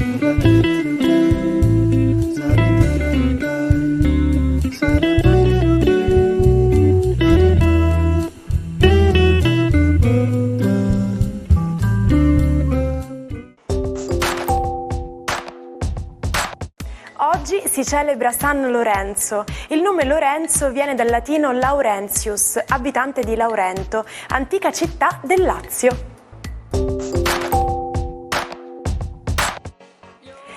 Oggi si celebra San Lorenzo. Il nome Lorenzo viene dal latino Laurentius, abitante di Laurento, antica città del Lazio.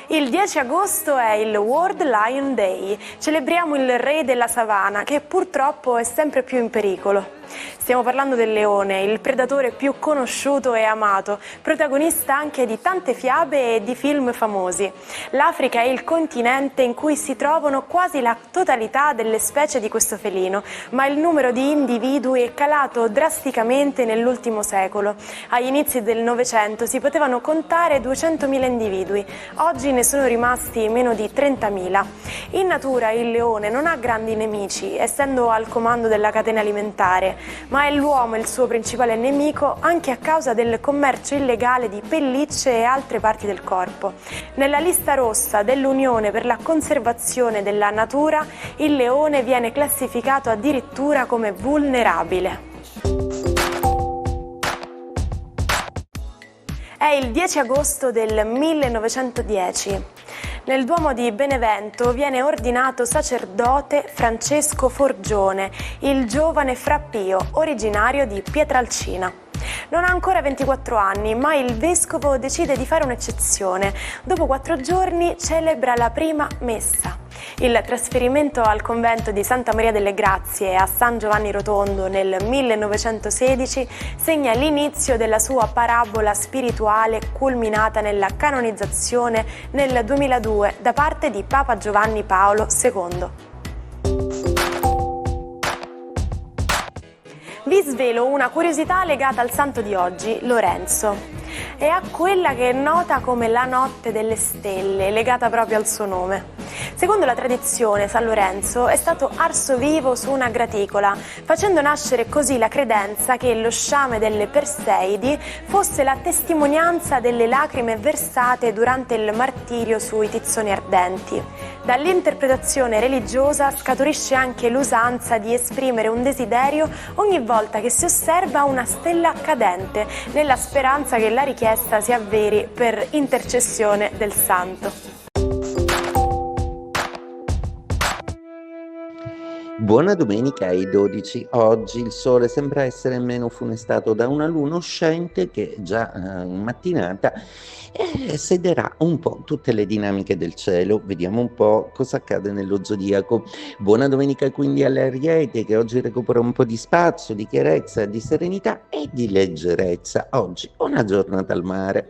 Il 10 agosto è il World Lion Day. Celebriamo il re della savana che purtroppo è sempre più in pericolo. Stiamo parlando del leone, il predatore più conosciuto e amato, protagonista anche di tante fiabe e di film famosi. L'Africa è il continente in cui si trovano quasi la totalità delle specie di questo felino, ma il numero di individui è calato drasticamente nell'ultimo secolo. Agli inizi del Novecento si potevano contare 200.000 individui, oggi ne sono rimasti meno di 30.000. In natura il leone non ha grandi nemici, essendo al comando della catena alimentare, ma è l'uomo il suo principale nemico anche a causa del commercio illegale di pellicce e altre parti del corpo. Nella lista rossa dell'Unione per la conservazione della natura, il leone viene classificato addirittura come vulnerabile. È il 10 agosto del 1910. Nel Duomo di Benevento viene ordinato sacerdote Francesco Forgione, il giovane Fra Pio, originario di Pietralcina. Non ha ancora 24 anni, ma il vescovo decide di fare un'eccezione. Dopo 4 giorni celebra la prima messa. Il trasferimento al convento di Santa Maria delle Grazie a San Giovanni Rotondo nel 1916 segna l'inizio della sua parabola spirituale culminata nella canonizzazione nel 2002 da parte di Papa Giovanni Paolo II. Vi svelo una curiosità legata al santo di oggi, Lorenzo, e a quella che è nota come la notte delle stelle, legata proprio al suo nome. Secondo la tradizione, San Lorenzo è stato arso vivo su una graticola, facendo nascere così la credenza che lo sciame delle Perseidi fosse la testimonianza delle lacrime versate durante il martirio sui tizzoni ardenti. Dall'interpretazione religiosa scaturisce anche l'usanza di esprimere un desiderio ogni volta che si osserva una stella cadente, nella speranza che la richiesta si avveri per intercessione del santo. Buona domenica ai 12. Oggi il sole sembra essere meno funestato da una luna uscente che già in mattinata sederà un po' tutte le dinamiche del cielo. Vediamo un po' cosa accade nello zodiaco. Buona domenica quindi alle Ariete, che oggi recupera un po' di spazio, di chiarezza, di serenità e di leggerezza. Oggi una giornata al mare.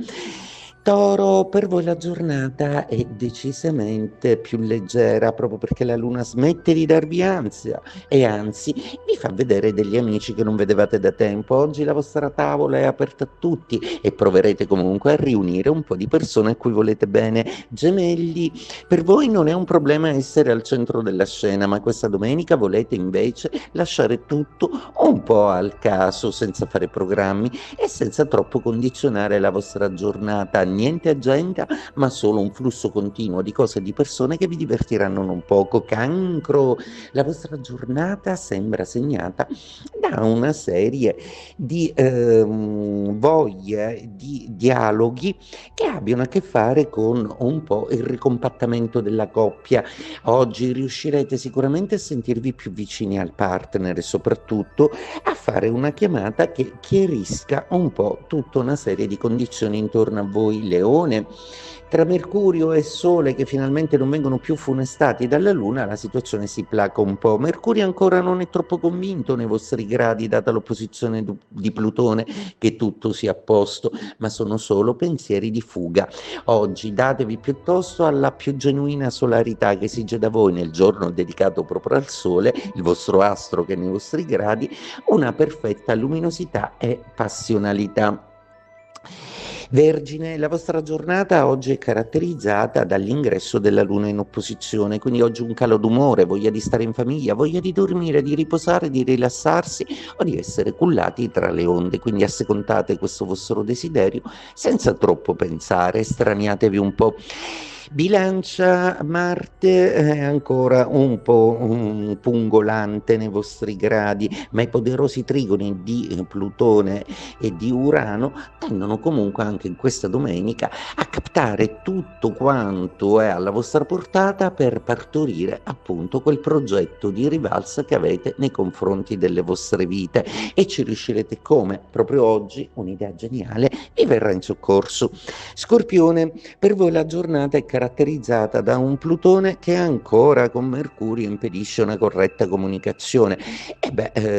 Toro, per voi la giornata è decisamente più leggera, proprio perché la luna smette di darvi ansia e anzi vi fa vedere degli amici che non vedevate da tempo. Oggi la vostra tavola è aperta a tutti e proverete comunque a riunire un po' di persone a cui volete bene. Gemelli, per voi non è un problema essere al centro della scena, ma questa domenica volete invece lasciare tutto un po' al caso, senza fare programmi e senza troppo condizionare la vostra giornata. Niente agenda, ma solo un flusso continuo di cose e di persone che vi divertiranno non poco. Cancro, la vostra giornata sembra segnata da una serie di voglie, di dialoghi che abbiano a che fare con un po' il ricompattamento della coppia. Oggi riuscirete sicuramente a sentirvi più vicini al partner e soprattutto a fare una chiamata che chiarisca un po' tutta una serie di condizioni intorno a voi. Leone, tra Mercurio e Sole che finalmente non vengono più funestati dalla Luna, la situazione si placa un po'. Mercurio ancora non è troppo convinto nei vostri gradi, data l'opposizione di Plutone, che tutto sia a posto, ma sono solo pensieri di fuga. Oggi datevi piuttosto alla più genuina solarità che esige da voi nel giorno dedicato proprio al Sole, il vostro astro che è nei vostri gradi, una perfetta luminosità e passionalità. Vergine, la vostra giornata oggi è caratterizzata dall'ingresso della Luna in opposizione, quindi oggi un calo d'umore, voglia di stare in famiglia, voglia di dormire, di riposare, di rilassarsi o di essere cullati tra le onde, quindi assecondate questo vostro desiderio senza troppo pensare, estraniatevi un po'. Bilancia, Marte è ancora un po' pungolante nei vostri gradi, ma i poderosi trigoni di Plutone e di Urano tendono comunque anche in questa domenica a captare tutto quanto è alla vostra portata per partorire appunto quel progetto di rivalsa che avete nei confronti delle vostre vite, e ci riuscirete come? Proprio oggi un'idea geniale vi verrà in soccorso. Scorpione, per voi la giornata è caratterizzata da un Plutone che ancora con Mercurio impedisce una corretta comunicazione.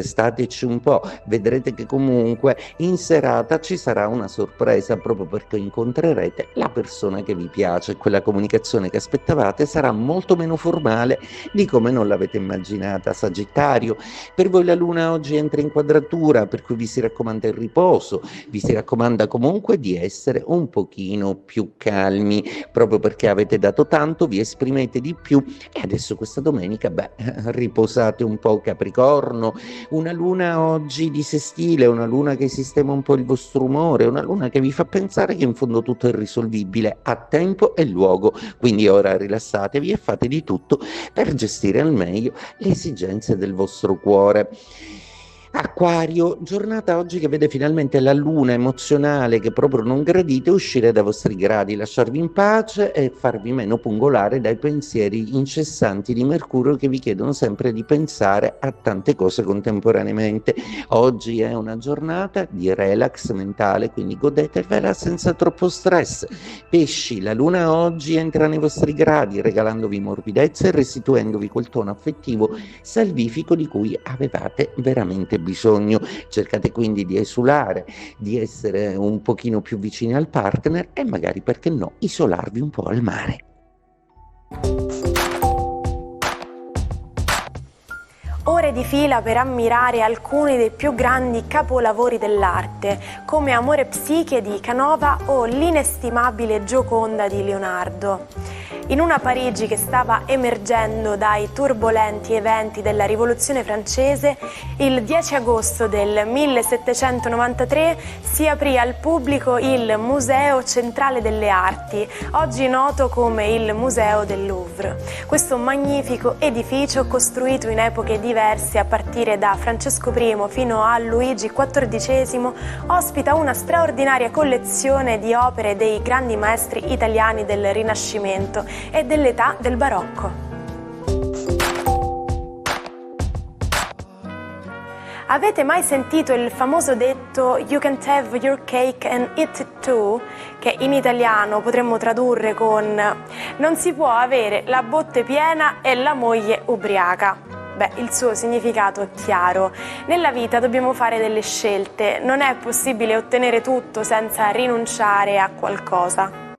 Stateci un po', vedrete che comunque in serata ci sarà una sorpresa, proprio perché incontrerete la persona che vi piace. Quella comunicazione che aspettavate sarà molto meno formale di come non l'avete immaginata. Sagittario, per voi la Luna oggi entra in quadratura, per cui vi si raccomanda il riposo, vi si raccomanda comunque di essere un pochino più calmi, proprio perché avete dato tanto, vi esprimete di più, e adesso questa domenica, riposate un po'. Capricorno, una luna oggi di sestile, una luna che sistema un po' il vostro umore, una luna che vi fa pensare che in fondo tutto è risolvibile a tempo e luogo, quindi ora rilassatevi e fate di tutto per gestire al meglio le esigenze del vostro cuore. Acquario, giornata oggi che vede finalmente la luna emozionale che proprio non gradite uscire dai vostri gradi, lasciarvi in pace e farvi meno pungolare dai pensieri incessanti di Mercurio che vi chiedono sempre di pensare a tante cose contemporaneamente. Oggi è una giornata di relax mentale, quindi godetevela senza troppo stress. Pesci, la luna oggi entra nei vostri gradi regalandovi morbidezza e restituendovi quel tono affettivo salvifico di cui avevate veramente bisogno. Cercate quindi di esulare, di essere un pochino più vicini al partner e magari, perché no, isolarvi un po' al mare. Ore di fila per ammirare alcuni dei più grandi capolavori dell'arte, come Amore Psiche di Canova o L'inestimabile Gioconda di Leonardo. In una Parigi che stava emergendo dai turbolenti eventi della Rivoluzione francese, il 10 agosto del 1793 si aprì al pubblico il Museo Centrale delle Arti, oggi noto come il Museo del Louvre. Questo magnifico edificio, costruito in epoche diverse a partire da Francesco I fino a Luigi XIV, ospita una straordinaria collezione di opere dei grandi maestri italiani del Rinascimento e dell'età del Barocco. Avete mai sentito il famoso detto "You can't have your cake and eat it too", che in italiano potremmo tradurre con "non si può avere la botte piena e la moglie ubriaca"? Il suo significato è chiaro. Nella vita dobbiamo fare delle scelte, non è possibile ottenere tutto senza rinunciare a qualcosa.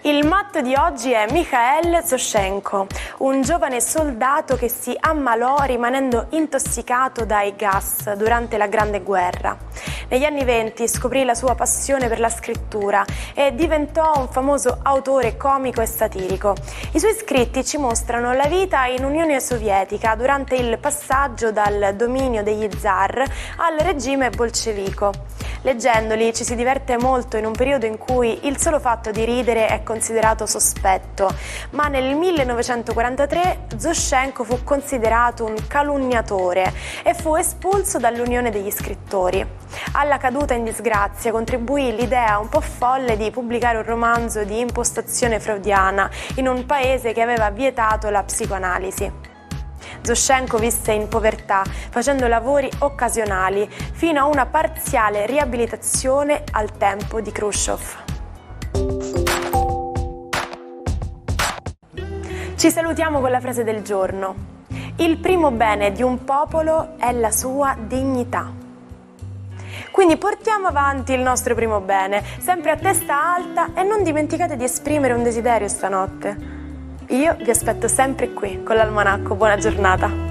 Il matto di oggi è Mikhail Zoshenko, un giovane soldato che si ammalò rimanendo intossicato dai gas durante la Grande Guerra. Negli anni '20 scoprì la sua passione per la scrittura e diventò un famoso autore comico e satirico. I suoi scritti ci mostrano la vita in Unione Sovietica durante il passaggio dal dominio degli zar al regime bolscevico. Leggendoli ci si diverte molto in un periodo in cui il solo fatto di ridere è considerato sospetto, ma nel 1943 Zoshenko fu considerato un calunniatore e fu espulso dall'Unione degli Scrittori. Alla caduta in disgrazia contribuì l'idea un po' folle di pubblicare un romanzo di impostazione freudiana in un paese che aveva vietato la psicoanalisi. Zoshenko visse in povertà, facendo lavori occasionali, fino a una parziale riabilitazione al tempo di Khrushchev. Ci salutiamo con la frase del giorno. Il primo bene di un popolo è la sua dignità. Quindi portiamo avanti il nostro primo bene, sempre a testa alta, e non dimenticate di esprimere un desiderio stanotte. Io vi aspetto sempre qui con l'Almanacco. Buona giornata!